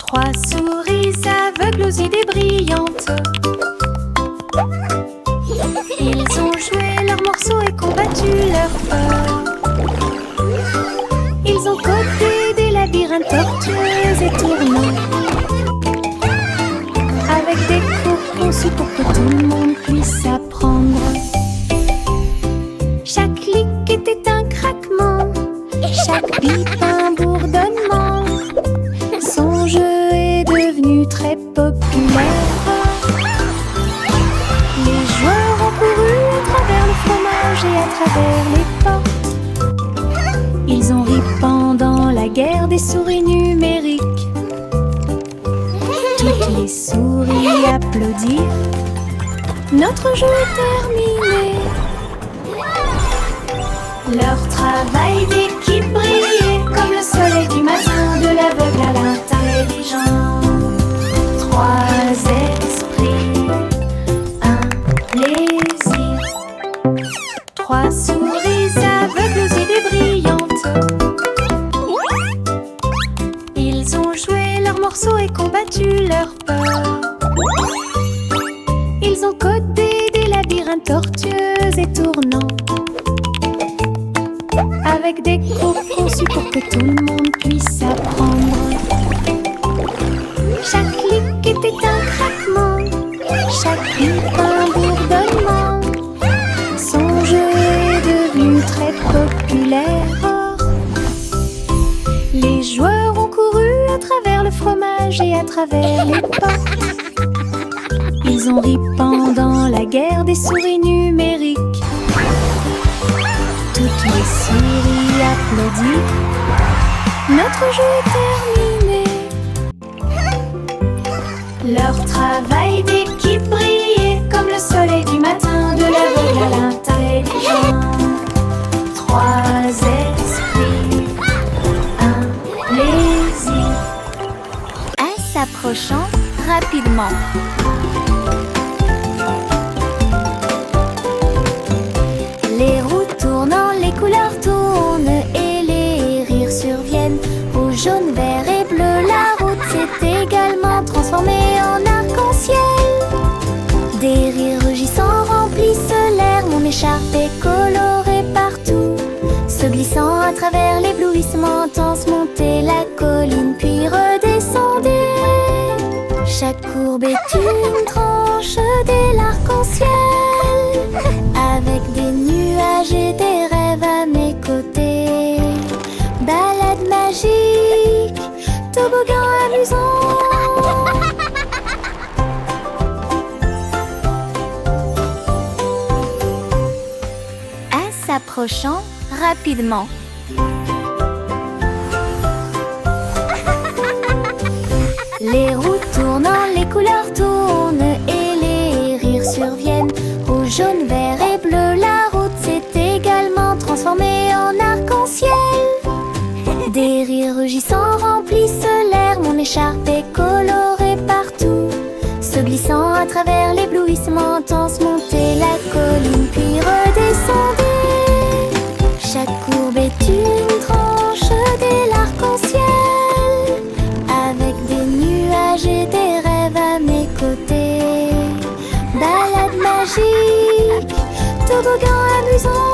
Trois souris aveugles aux idées brillantes. Ils ont joué leurs morceaux et combattu leur peur. Ils ont codé des labyrinthes tortueux et tournants, avec des cours conçus pour que tout le monde puisse apprendre. Chaque clic était un craquement, chaque bip un bourdonnement. Son jeu est devenu très populaire. Les joueurs ont couru à travers le fromage et à travers les portes. Ils ont ri pendant la guerre des souris numériques. Toutes les souris applaudirent. Notre jeu est terminé. Leur travail d'équipe brillait comme le soleil du matin, de l'aveugle à l'intelligent. Trois esprits, un plaisir. Trois souris aveugles aux idées brillantes. Ils ont joué leurs morceaux et combattu leur peur. Ils ont codé des labyrinthes tortueux et tournants, avec des cours conçus pour que tout le monde puisse apprendre. Chaque clic était un craquement, chaque bip un bourdonnement. Son jeu est devenu très populaire. Les joueurs ont couru à travers le fromage et à travers les portes. Ils ont ri pendant la guerre des souris numériques. Toutes les souris applaudirent. Notre jeu est terminé. Leur travail d'équipe brillait comme le soleil du matin, de l'aveugle à l'intelligent. Trois esprits, un plaisir. En s'approchant rapidement. Les roues tournant, les couleurs tournent et les rires surviennent. Rouge, jaune, vert et bleu, la route s'est également transformée en arc-en-ciel. Des rires rugissants remplissent l'air, mon écharpe est colorée partout. Se glissant à travers l'éblouissement intense, montez la colline puis redescendez. Chaque courbe est une tranche de l'arc-en-ciel, avec des nuages et des rêves à mes côtés. Balade magique, toboggan amusant. En s'approchant rapidement. Les roues tournant, les couleurs tournent et les rires surviennent. Rouge, jaune, vert et bleu, la route s'est également transformée en arc-en-ciel. Des rires rugissants remplissent l'air, mon écharpe est colorée partout. Se glissant à travers l'éblouissement intense, montez la colline puis redescendez. Chaque courbe est une tranche de l'arc-en-ciel, avec des nuages et des rêves à mes côtés. Balade magique, toboggan amusant.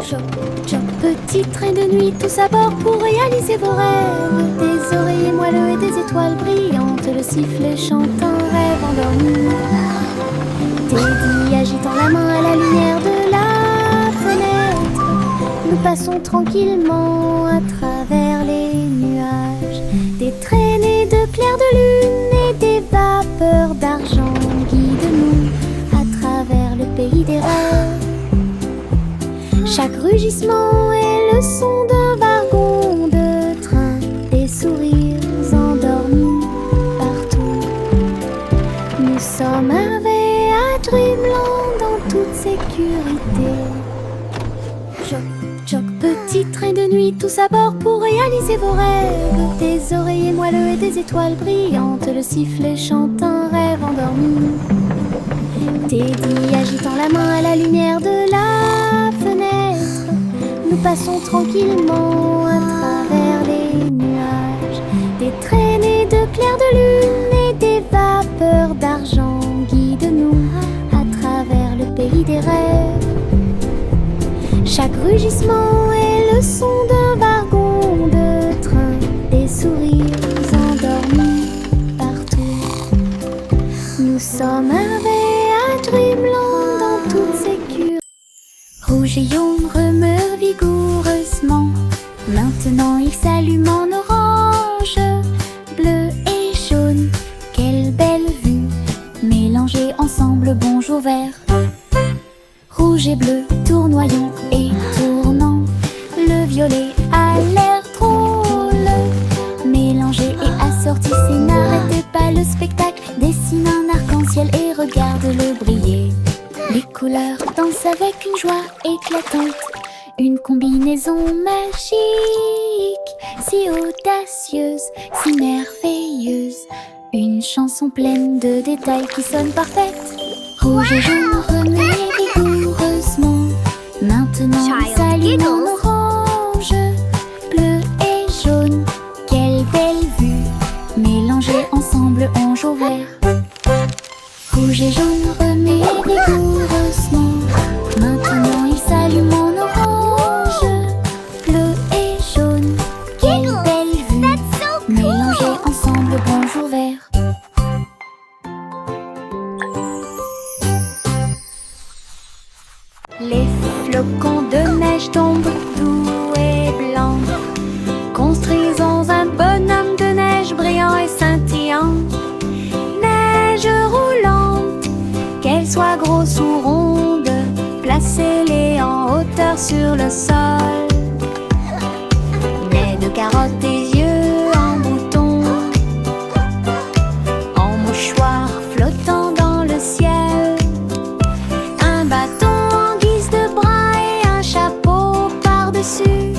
Choc, choc, petit train de nuit, tous à bord pour réaliser vos rêves. Des oreillers moelleux et des étoiles brillantes, le sifflet chante un rêve endormi. Teddy agitant la main à la lumière de la fenêtre. Nous passons tranquillement à travers les nuages. Des traînées de clairs de lune et des vapeurs d'argent guident-nous à travers le pays des rêves. Chaque rugissement est le son d'un wagon de train, des sourires endormis partout. Nous sommes arrivés à Dreamland en toute sécurité. Choc, choc, petit train de nuit, tous à bord pour réaliser vos rêves. Des oreillers moelleux et des étoiles brillantes, le sifflet chante un rêve endormi. Teddy agitant la main à la lumière de la fenêtre. nous passons tranquillement à travers les nuages. Des traînées de clairs de lune et des vapeurs d'argent guident-nous à travers le pays des rêves. Chaque rugissement est le son d'un wagon de train, des sourires endormis partout. Nous sommes arrivés à Dreamland dans toutes ses cures. Rouge et jaune remeurent vigoureusement. Maintenant il s'allume en orange, bleu et jaune. Quelle belle vue, mélangés ensemble, bonjour vert. Rouge et bleu, tournoyant et tournant. Le violet a l'air drôle, mélangé et assorti, c'est n'arrêtez pas le spectacle. Dessine un arc-en-ciel et regarde-le briller. Les couleurs dansent avec une joie éclatante. Une combinaison magique, si audacieuse, si merveilleuse. Une chanson pleine de détails qui sonne parfaite. Rouge et jaune remet vigoureusement. Maintenant il s'allume en orange, bleu et jaune. Quelle belle vue, mélangés ensemble en jaune vert. Rouge et jaune remet vigoureusement. Maintenant il s'allume en orange, bleu et jaune. Quelle belle vue, mélangés ensemble, bonjour vert. Les flocons de neige tombent doux et blancs. Construisons un bonhomme de neige brillant et scintillant. Neige roulante, qu'elle soit grosse ou ronde, placez-les en hauteur sur le sol. Nez de carottes et yeux en bouton, en mouchoir flottant dans le ciel. Un bâton en guise de bras et un chapeau par-dessus.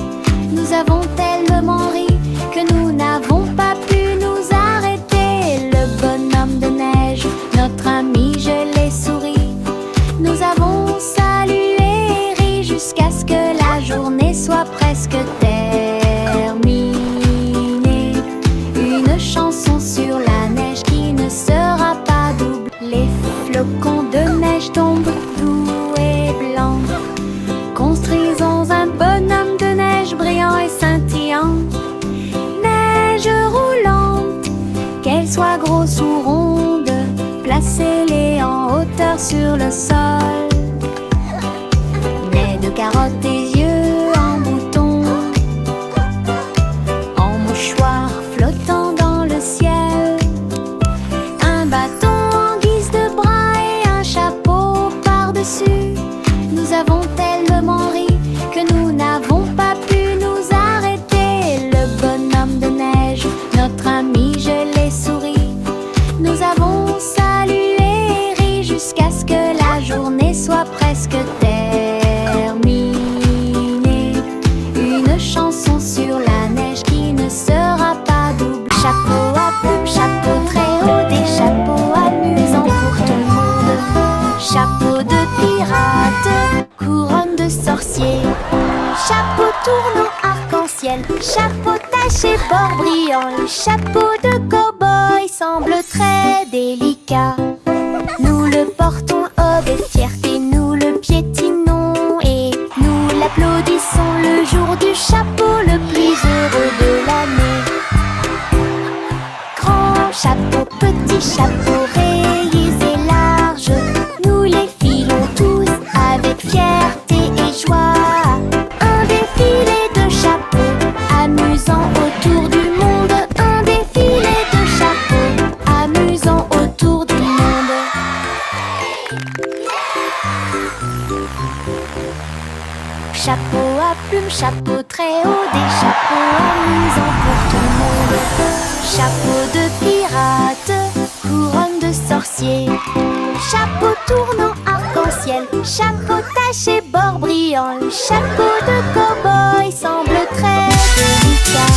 Nous avons tellement ri que nous n'avons pas pu nous arrêter. Le bonhomme de neige, notre ami gelé sourit. Nous avons salué et ri jusqu'à ce que la journée soit presque terminée. Une chanson sur la neige qui ne sera pas double. Les flocons de neige tombent doux et blancs. Construisons un bonhomme de neige brillant et scintillant. Neige roulante, qu'elle soit grosse ou ronde, placez-les en hauteur sur le sol. Nez de carottes et yeux en bouton, en mouchoir flottant dans le ciel. Un bâton en guise de bras et un chapeau par-dessus. Nous avons tellement ri que nous n'avons pas pu nous arrêter. Le bonhomme de neige, notre ami gelé sourit. Nous avons salué et ri jusqu'à ce que la journée soit presque terminée. Une chanson sur la neige qui ne sera pas double. Chapeau à plumes, chapeau très haut, des chapeaux amusants pour tout le monde. Chapeau de pirate, couronne de sorcier. Chapeau tournant arc-en-ciel, chapeau taché bord brillant. Le chapeau de cow-boy semble très délicat. Nous le portons avec fierté, nous le piétinons et nous l'applaudissons le jour du chapeau le plus heureux de l'année. Grand chapeau, petit chapeau, rayés et larges, nous les filons tous avec fierté et joie. Un défilé de chapeaux amusant autour du monde. Un défilé de chapeaux amusant autour du monde. Chapeau à plumes, chapeau très haut, des chapeaux amusants pour tout le monde. Chapeau de pirate, couronne de sorcier. Chapeau tournant arc-en-ciel, chapeau taché bord brillant. Le chapeau de cow-boy semble très délicat.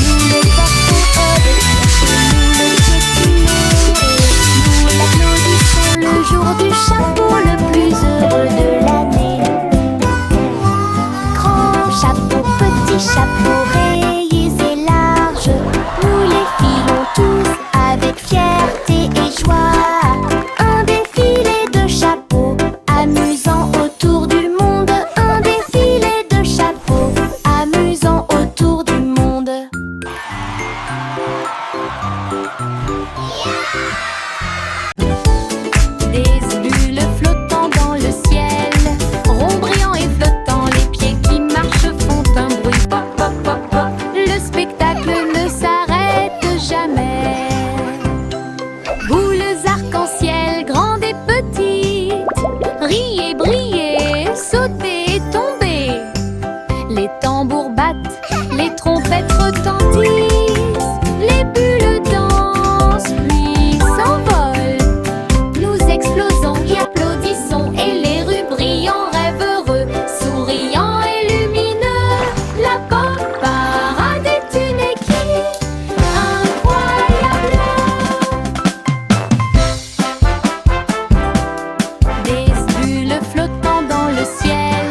Nous le portons avec fierté, nous le piétinons et nous l'applaudissons le jour du chapeau le plus heureux de l'année. Grand Les tambours battent, les trompettes retentissent, les bulles dansent puis s'envolent. Nous explosons et applaudissons et les rues brillent en rêve heureux, souriants et lumineux. La pop parade est une équipe incroyable. Des bulles flottant dans le ciel,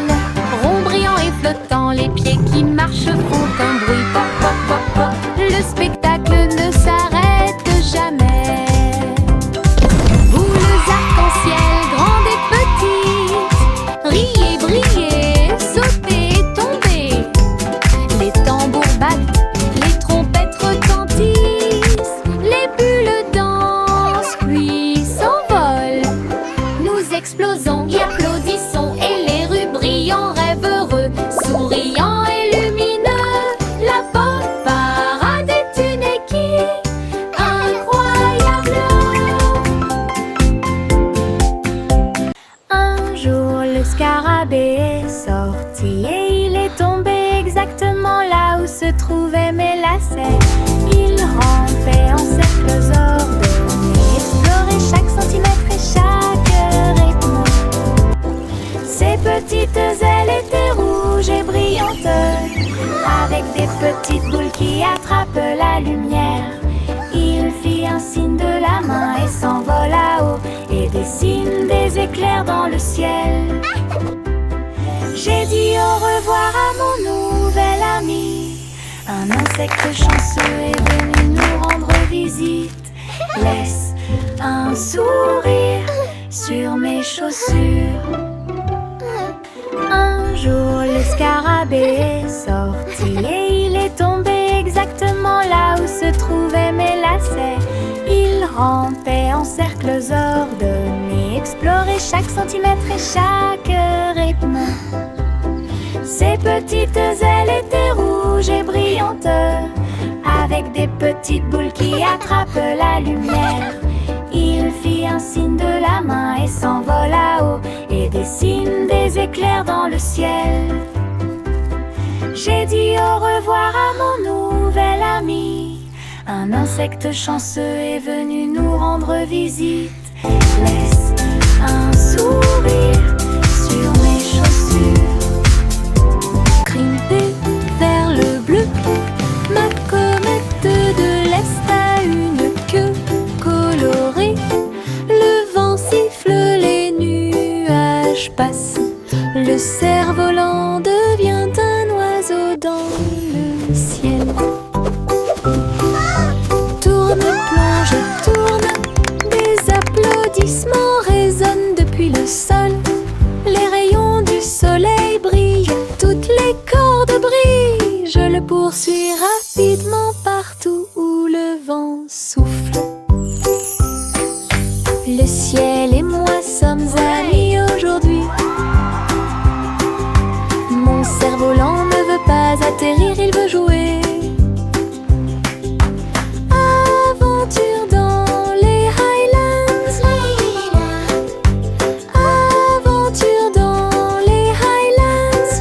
ronds brillants et flottants, les pieds qui marchent font un bruit pop pop pop pop. Le spectacle ne s'arrête jamais. Boules arc-en-ciel, grandes et petites, riez, brillez, sautez et tombez. Les tambours battent, les trompettes retentissent, les bulles dansent puis s'envolent. Nous explosons et applaudissons et les rues brillent en rêve heureux, souriants et lumineux. La pop parade est une équipe incroyable. Un jour le scarabée est sorti et il est tombé exactement là où se trouvaient mes lacets. Il rampait en cercles ordonnés, explorait chaque centimètre et chaque rythme. Ses petites ailes étaient rouges et brillantes, avec des petites boules qui attrapent la lumière. Il fit un signe de la main et s'envola haut et dessine des éclairs dans le ciel. J'ai dit au revoir à mon nouvel ami. Un insecte chanceux est venu nous rendre visite. Laisse un sourire sur mes chaussures. Un jour le scarabée est sorti et il est tombé exactement là où se trouvaient mes lacets. Il rampait en cercles ordonnés, explorait chaque centimètre et chaque rythme. Ses petites ailes étaient rouges et brillantes, avec des petites boules qui attrapent la lumière. Il fit un signe de la main et s'envola haut et dessine des éclairs dans le ciel. J'ai dit au revoir à mon nouvel ami. Un insecte chanceux est venu nous rendre visite. Laisse un sourire sur mes chaussures. Grimper vers le bleu, ma comète de l'Est a une queue colorée. Le vent siffle, les nuages passent. Le cerf-volant devient un oiseau dans le ciel. Tourne, plonge, tourne, des applaudissements résonnent depuis le sol. Les rayons du soleil brillent, toutes les cordes brillent. Je le poursuis rapidement partout où le vent souffle. Le ciel et moi sommes amis aujourd'hui. Mon cerf-volant ne veut pas atterrir, il veut jouer. Aventure dans les Highlands. Aventure dans les Highlands.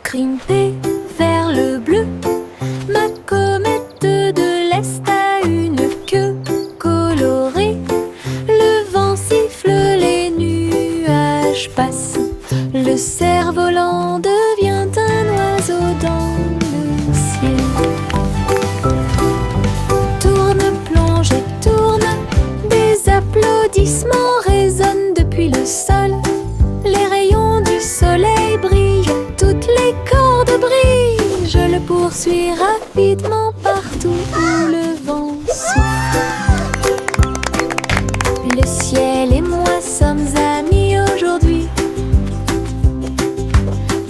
Grimper vers le bleu, ma comète de l'Est a une queue colorée. Le vent siffle, les nuages passent. Le cerf-volant devient un oiseau dans le ciel. Tourne, plonge et tourne, des applaudissements résonnent depuis le sol. Les rayons du soleil brillent, toutes les cordes brillent. Je le poursuis rapidement partout où le vent souffle. Le ciel et moi sommes amis aujourd'hui.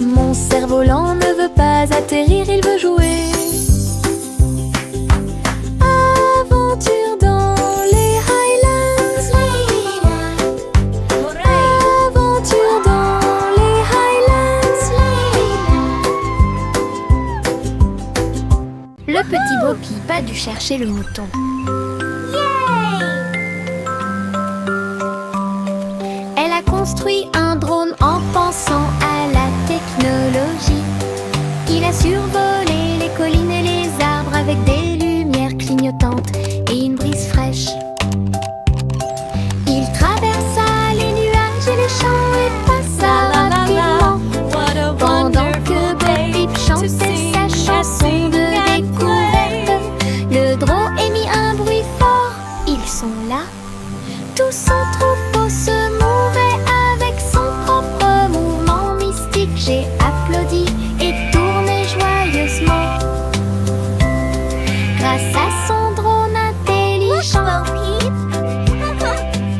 Mon cerf-volant ne veut pas atterrir, il veut jouer. Aventure dans les Highlands. Aventure dans les Highlands. Le petit Bopi pas dû chercher le mouton. Elle a construit un drone en pensant à la technologie. Il a survolé les collines et les arbres avec des lumières clignotantes et une brise fraîche. Il traversa les nuages et les champs et passa rapidement pendant que Bo Peep chantait sa chanson de découverte. Le drone émit un bruit fort. Ils sont là. Tout son troupeau se mouvait avec son propre mouvement mystique. J'ai applaudi et tourné joyeusement grâce à son drone intelligent.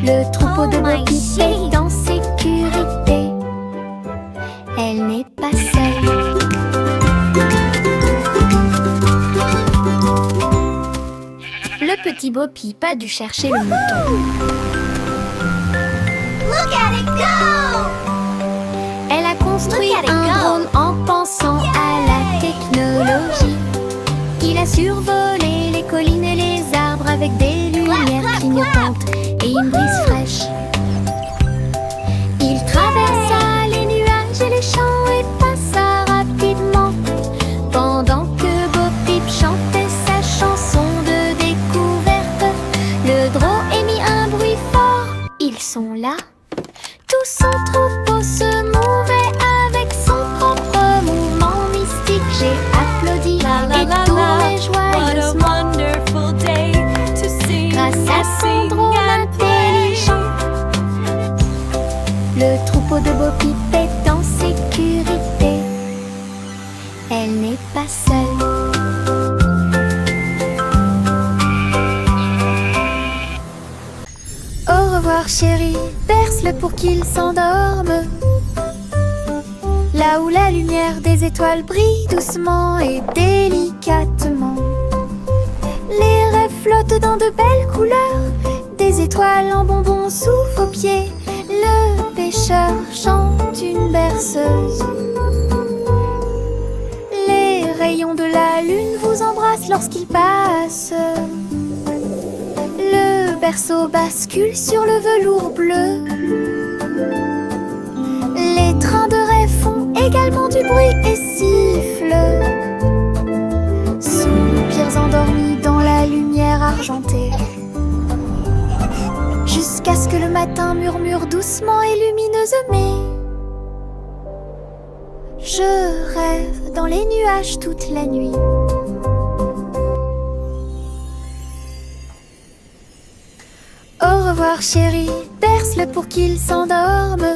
Le troupeau de Bo Peep est en sécurité. Elle n'est pas seule. Le petit Bo Peep a dû chercher le mouton. Look at it go! Elle a construit un drone en pensant à la technologie. Il a survolé les collines et les arbres avec des lumières clignotantes et une brise fraîche. Il traversa les nuages et les champs et passa rapidement pendant que Bo Peep chantait sa chanson de découverte. Le drone émit un bruit fort. Ils sont là. Tout son troupeau se mouvait avec son propre mouvement mystique. J'ai applaudi et tourné joyeusement grâce à son drone intelligent. Le troupeau de Bo Peep est en sécurité. Elle n'est pas seule. Au revoir chéri, berce-le pour qu'il s'endorme. Là où la lumière des étoiles brille doucement et délicatement. Les rêves flottent dans de belles couleurs. Des étoiles en bonbons sous vos pieds. Le pêcheur chante une berceuse. Les rayons de la lune vous embrassent lorsqu'il passe. Le berceau bascule sur le velours bleu. Les trains de rêve font également du bruit et sifflent. Soupirs endormis dans la lumière argentée. Jusqu'à ce que le matin murmure doucement et lumineusement. Je rêve dans les nuages toute la nuit. Au revoir chéri, berce-le pour qu'il s'endorme.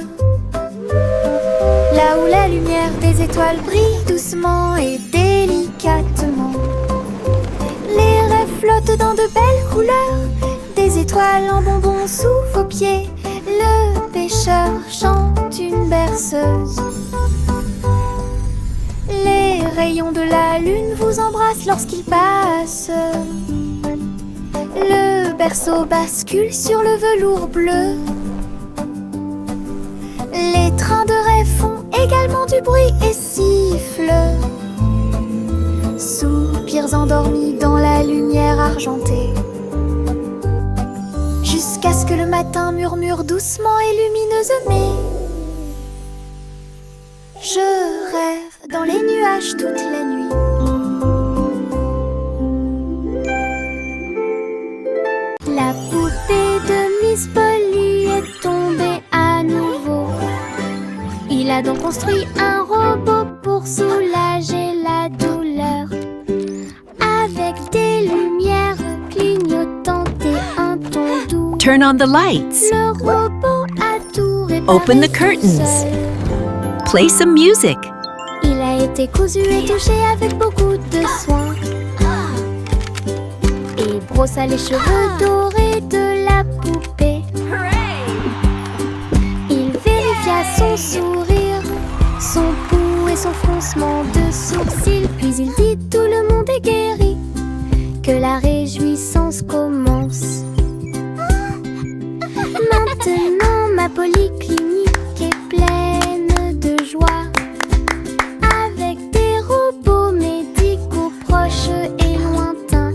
Là où la lumière des étoiles brille doucement et délicatement. Les rêves flottent dans de belles couleurs. Des étoiles en bonbons sous vos pieds. Le pêcheur chante une berceuse. Les rayons de la lune vous embrassent lorsqu'il passe. Le berceau bascule sur le velours bleu. Les trains de rêve font également du bruit et sifflent. Soupirs endormis dans la lumière argentée. Jusqu'à ce que le matin murmure doucement et lumineusement. Je rêve dans les nuages toute la nuit. La poupée de Miss Polly est tombée à nouveau. Il a donc construit un robot pour soulager la douleur. Avec des lumières clignotantes et un ton doux. Turn on the lights. Le robot a tout réparé. Open the curtains. seul. Play some music. Il a été cousu et touché avec beaucoup de soin. Et brossa les cheveux dorés de la poupée. Il vérifia son sourire, son pouls et son froncement de sourcils. Puis il dit: tout le monde est guéri, que la réjouissance commence. Maintenant ma polyclinique est pleine de joie, avec des robots médicaux proches et lointains.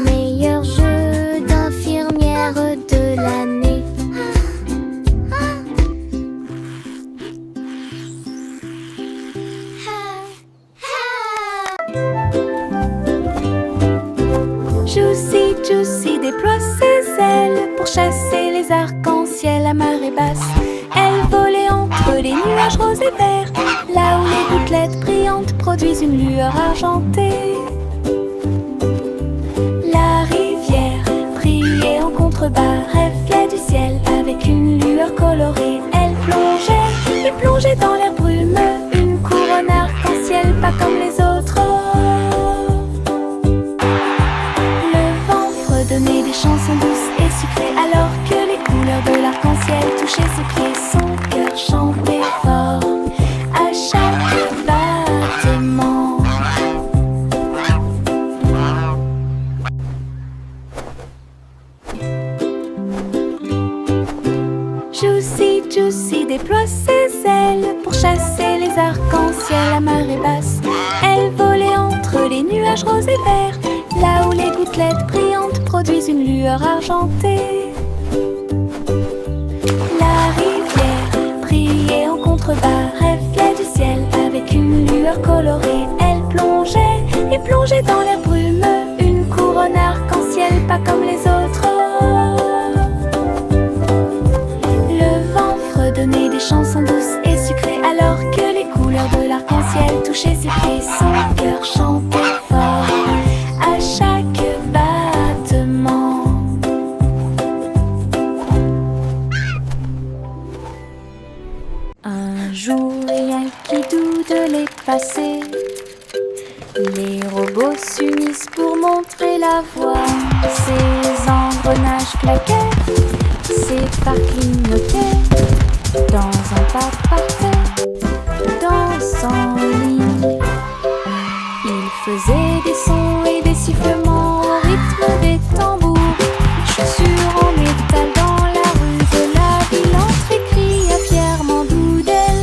Meilleur jeu d'infirmière de l'année. nuages roses et verts, là où les gouttelettes brillantes produisent une lueur argentée. La rivière brillait en contrebas, reflet du ciel avec une lueur colorée. Elle plongeait et plongeait dans l'air brumeux, une couronne arc-en-ciel pas comme les autres. Le vent fredonnait des chansons douces et sucrées alors que les couleurs de l'arc-en-ciel touchaient ses pieds. Son cœur chantait fort à chaque battement. Juicy, Juicy déploie ses ailes pour chasser les arcs-en-ciel à marée basse. Elle volait entre les nuages roses et verts, là où les gouttelettes brillantes produisent une lueur argentée. La rivière brillait en contrebas, reflet du ciel avec une lueur colorée. Elle plongeait et plongeait dans l'air brumeux, une couronne arc-en-ciel pas comme les autres. Le vent fredonnait des chansons douces et sucrées alors que les couleurs de l'arc-en-ciel touchaient ses pieds. Son cœur chantait fort à chaque battement. Un jour rien qui doute de les passer, les robots s'unissent pour montrer la voie. Ces engrenages claquaient, ces phares clignotaient, dans un pas parfait, dans en ligne. Ils faisaient des sons et des sifflements au rythme des tambours. Chaussures en métal dans la rue de la ville, entrée cria fièrement d'Oudel.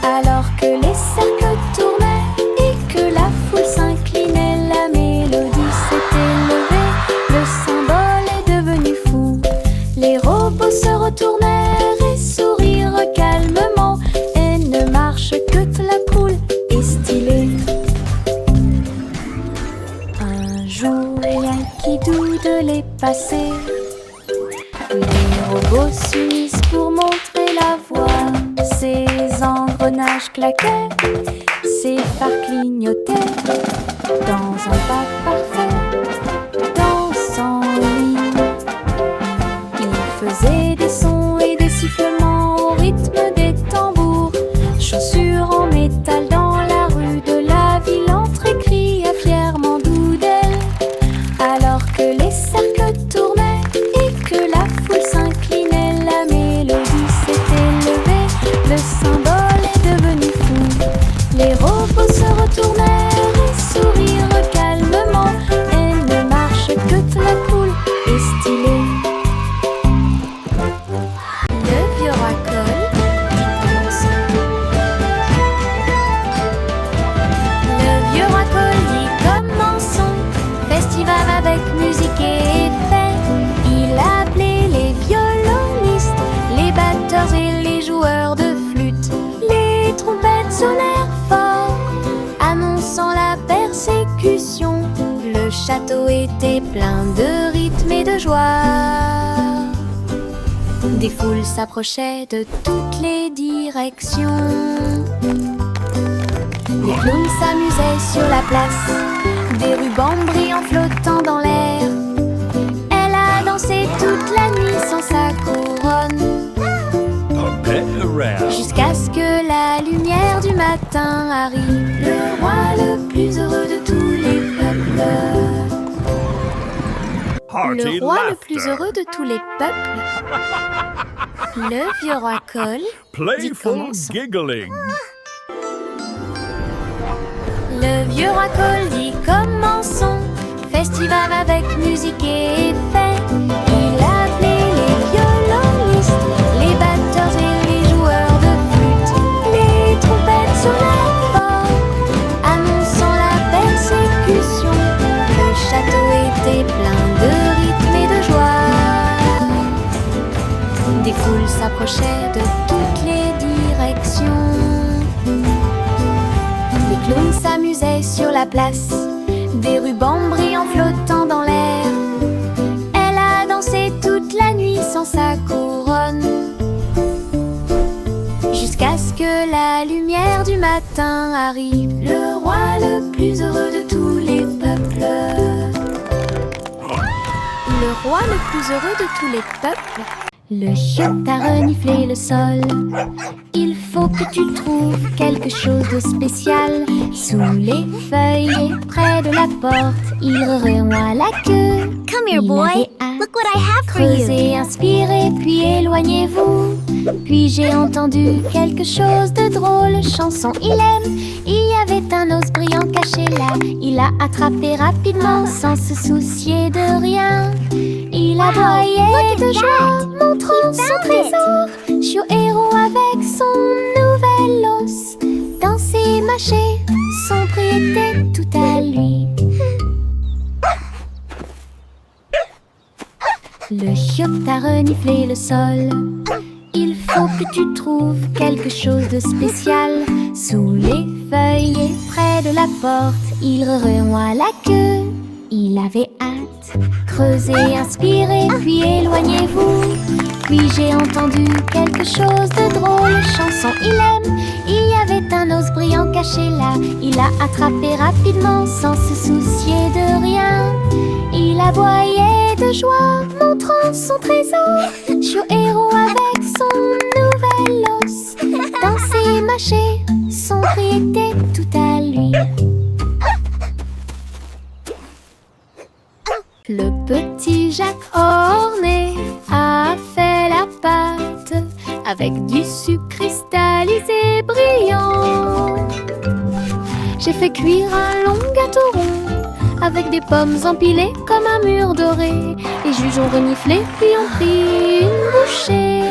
Alors que les cercles tournaient et que la foule s'inclinait, la mélodie s'était levée, le symbole est devenu fou. Les robots se retournèrent et sourirent calmement, et ne marche que la cool et stylée. Un jour rien qui doute de les passer, les robots s'unissent pour montrer la voie. Ces engrenages claquaient, ces phares clignotaient, dans un pas parfait, dans en ligne. Ils faisaient des sons et des sifflements au rythme des tambours. Chaussures en métal dans la rue de la ville, entrée cria fièrement d'Oudel. Alors que les cercles tournaient et que la foule s'inclinait, la mélodie s'était levée, le symbole est devenu fou. Les robots se retournèrent et sourirent calmement, et ne marche que la cool et stylée. Le vieux racole dit commençons. Le vieux racole dit commençons. Festival avec musique et effet. Il appelait les violonistes, les batteurs et les joueurs de flûte. Les trompettes sonnèrent fort, annonçant la persécution. Le château était plein de rythme et de joie. Des foules s'approchaient de toutes les directions. Les clowns s'amusaient sur la place, des rubans brillants flottant dans l'air. Elle a dansé toute la nuit sans sa couronne, jusqu'à ce que la lumière du matin arrive. Le roi le plus heureux de tous les peuples. Le roi le plus heureux de tous les peuples. Le vieux racole dit commençons. Le vieux racole dit commençons. Festival avec musique et effet. Il appelait les violonistes, les batteurs et les joueurs de flûte. Les trompettes sonnèrent fort, annonçant la persécution. Le château était plein de rythme et de joie. Des foules s'approchaient de toutes les directions. Les clowns s'amusaient sur la place, des rubans brillants flottant dans l'air. Elle a dansé toute la nuit sans sa couronne, jusqu'à ce que que la lumière du matin arrive, le roi le plus heureux de tous les peuples. Le roi le plus heureux de tous les peuples. Le chiotte a reniflé le sol. Il faut que tu trouves quelque chose de spécial. Sous les feuilles près de la porte, il remuait la queue. Come here, Il boy. avait hâte. Look what I have for you. Creusez, inspirez, puis éloignez-vous. Puis j'ai entendu quelque chose de drôle. Chanson, il aime. Il y avait un os brillant caché là. Il l'a attrapé rapidement sans se soucier de rien. Il aboyait de joie, montrant son trésor. Chiot héros avec son nouvel os. Danser, mâcher, son prix était tout à lui. Le chiotte a reniflé le sol. Il faut que tu trouves quelque chose de spécial. Sous les feuilles près de la porte, il remuait la queue. Il avait hâte. Creusez, inspirez, puis éloignez-vous. Puis j'ai entendu quelque chose de drôle. Chanson, il aime. Il y avait un os brillant caché là. Il l'a attrapé rapidement sans se soucier de rien. Il aboyait de joie, montrant son trésor. Chiot héros avec son nouvel os. Danser, mâcher, son prix était tout à lui. Le petit Jacques orné a fait la pâte avec du sucre cristallisé brillant. J'ai fait cuire un long gâteau rond avec des pommes empilées comme un mur doré. Les juges ont reniflé puis ont pris une bouchée.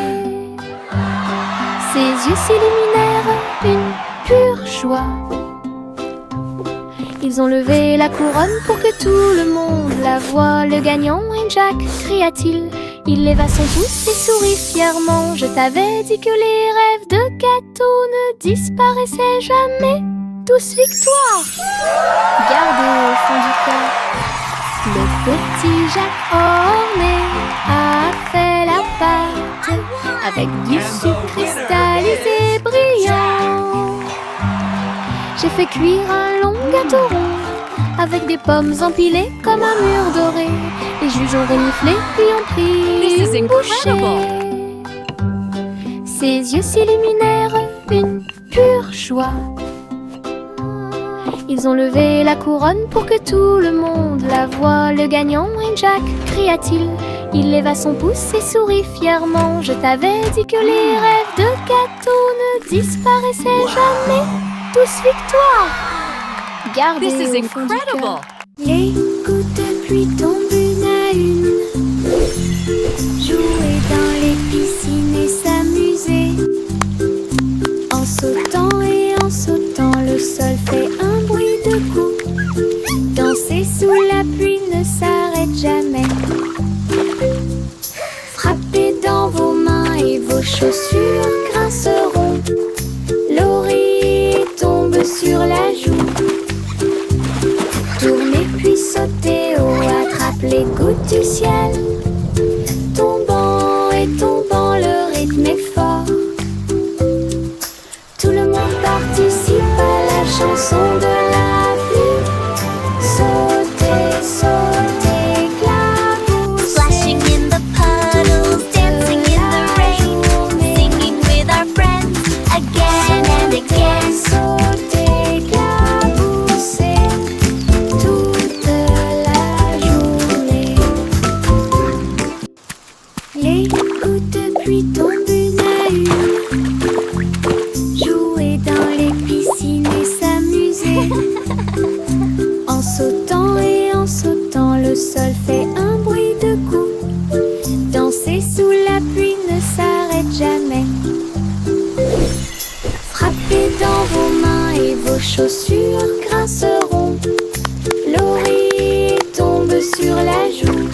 Ses yeux s'illuminèrent une pure joie. Ils ont levé la couronne pour que tout le monde la voie. Le gagnant est Jack, cria-t-il. Il leva son pouce et sourit fièrement. Je t'avais dit que les rêves de gâteau ne disparaissaient jamais. Tous victoire! Gardez au fond du cœur. Le petit Jacques orné a fait la pâte avec du sucre cristallisé brillant. J'ai fait cuire un long gâteau rond avec des pommes empilées comme un mur doré. Les juges ont reniflé puis ont pris une bouchée. Ses yeux s'illuminèrent une pure joie. Ils ont levé la couronne pour que tout le monde la voie. Le gagnant est Jack, cria-t-il. Il leva son pouce et sourit fièrement. Je t'avais dit que les rêves de gâteau ne disparaissaient jamais. Tous victoire! Gardez This is au fond du incredible! cœur. Les gouttes de pluie tombent une à une. Jouer dans les piscines et s'amuser. En sautant et en sautant, le sol fait un bruit de coups. Danser sous la pluie ne s'arrête jamais. Frappez dans vos mains et vos chaussures grinceront. L'oreiller tombe sur la joue. Tournez puis sautez haut, attrape les gouttes du ciel. Tombant et tombant, le rythme est fort. Tout le monde participe à la chanson de la pluie. Sautez, sautez, éclaboussez. Splashing in the puddles, dancing in the rain, singing with our friends again and again. Sautez, éclaboussez toute la journée. Les gouttes de pluie tombent une à une. Jouer dans les piscines et s'amuser. En sautant et en sautant, le sol fait un bruit de coups. Danser sous la pluie ne s'arrête jamais. Frappez dans vos mains et vos chaussures grinceront. L'oreiller tombe sur la joue.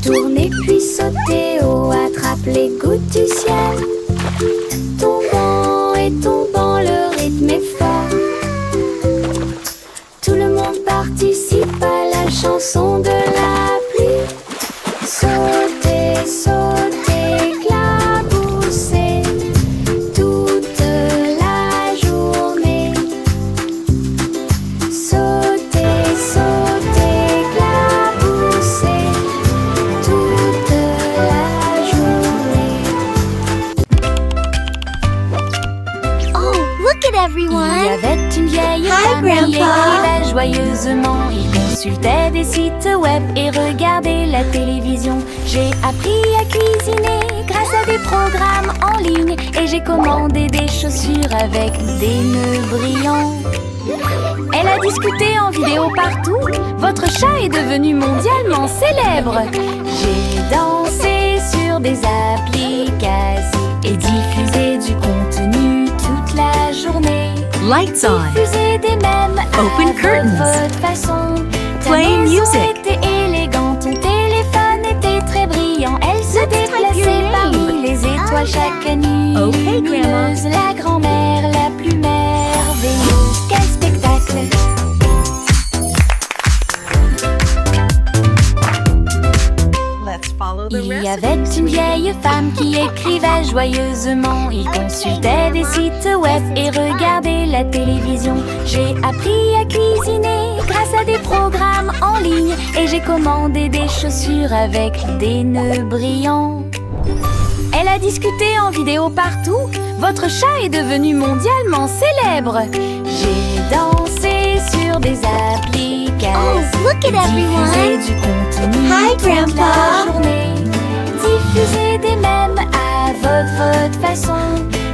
Tournez puis sautez haut, attrape les gouttes du ciel. Tombant et tombant, le rythme est fort. Tout le monde participe à la chanson de la pluie. Sautez, sautez, éclaboussez toute everyone. Il y avait une vieille Hi, femme qui Grandpa. écrivait joyeusement. Il consultait des sites web et regardait la télévision. J'ai appris à cuisiner grâce à des programmes en ligne. Et j'ai commandé des chaussures avec des nœuds brillants. Elle a discuté en vidéo partout. Votre chat est devenu mondialement célèbre. J'ai dansé sur des applications et diffusé du contenu toute la journée. Lights on. Diffuser des mèmes Open à curtains. votre façon. Ta Play maison music. était élégante, ton téléphone était très brillant. Elle se déplaçait your parmi name. les étoiles chaque nuit. Okay, Grandma. Lumineuse, la grand-mère la plus merveilleuse. Quel spectacle! Let's follow the Il y avait une vieille femme qui écrivait joyeusement. Il consultait des sites web et regardait la télévision. J'ai appris à cuisiner grâce à des programmes en ligne. Et j'ai commandé des chaussures avec des nœuds brillants. Elle a discuté en vidéo partout. Votre chat est devenu mondialement célèbre. J'ai dansé sur des applications. Oh, look at everyone. Diffuser du contenu Hi, toute la Grandpa. journée. Diffuser des mèmes à votre façon.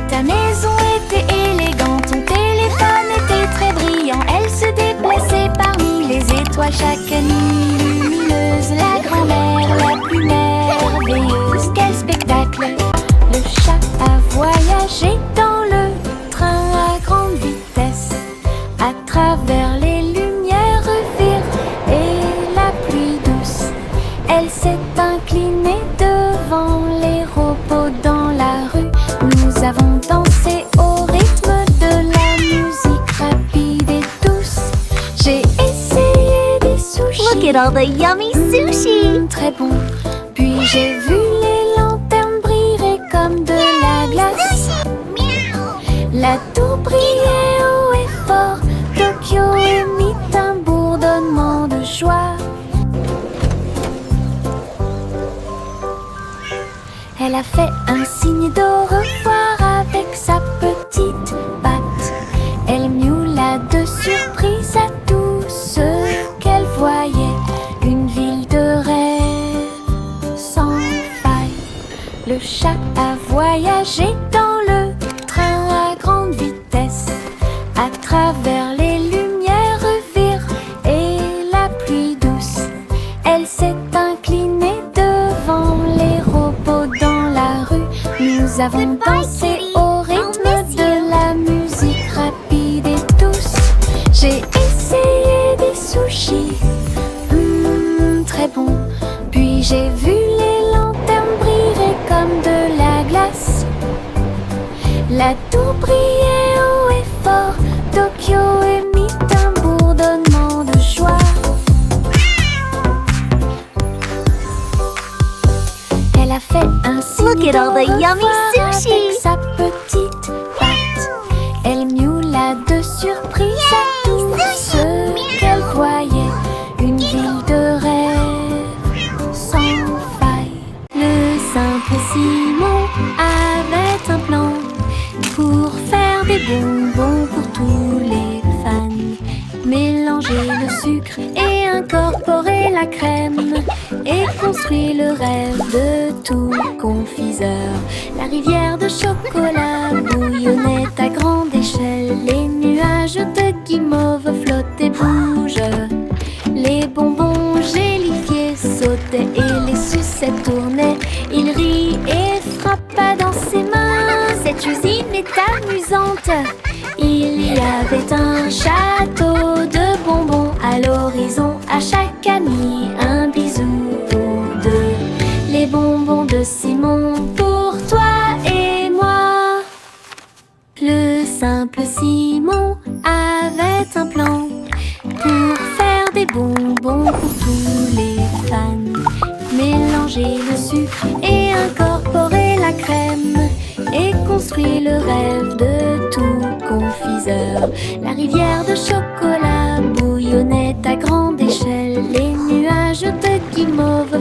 Ta maison était élégante, ton téléphone était très brillant. Elle se déplaçait parmi les étoiles chaque nuit. Lumineuse, la grand-mère la plus merveilleuse. Quel spectacle! Le chat a voyagé dans le train à grande vitesse, à travers les lumières vives et la pluie douce. Elle s'est inclinée devant les robots dans la rue. Nous avons dansé au rythme de la musique rapide et douce. J'ai essayé des sushis. Look at all the yummy sushi. Très bon. Puis j'ai vu les lanternes briller comme de la glace. La tour brillait haut et fort. Tokyo émit un bourdonnement de joie. Elle a fait un signe d'au revoir avec sa petite patte. Elle miaula de surprise à tout ce qu'elle voyait. Une ville de rêve sans faille. Le chat a voyagé dans le train à grande vitesse, à travers les lumières vives et la pluie douce. Elle s'est inclinée devant les robots dans la rue. Nous avons Goodbye, dansé kitty. au rythme I'll miss de la musique rapide et douce. J'ai essayé des sushis, très bon. Puis j'ai vu les lanternes briller comme de la glace. La tour brillait haut et fort. Tokyo émit un bourdonnement de joie. Elle a fait un signe Look at all the d'au yummy revoir sushi. avec sa petite patte. Elle miaula de surprise à tout ce qu'elle voyait. Une ville de rêve sans faille. Le simple Simon avait un plan pour faire des bonbons pour tous les fans. Mélanger le sucre et incorporer la crème et construire le rêve de tout confiseur. La rivière de chocolat bouillonnait à grande échelle. Les nuages de guimauve flottaient, bougent. Les bonbons gélifiés sautaient et les sucettes tournaient. Il rit et frappa dans ses mains. Cette usine est amusante. Il y avait un château de bonbons à l'horizon. À chaque ami un bisou ou deux. Les bonbons de Simon pour toi et moi. Le simple Simon avait un plan pour faire des bonbons pour tous les fans. Mélanger le sucre et incorporer la crème et construire le rêve de tout confiseur. La rivière de chocolat bouillonnait à grande échelle. Les nuages de guimauve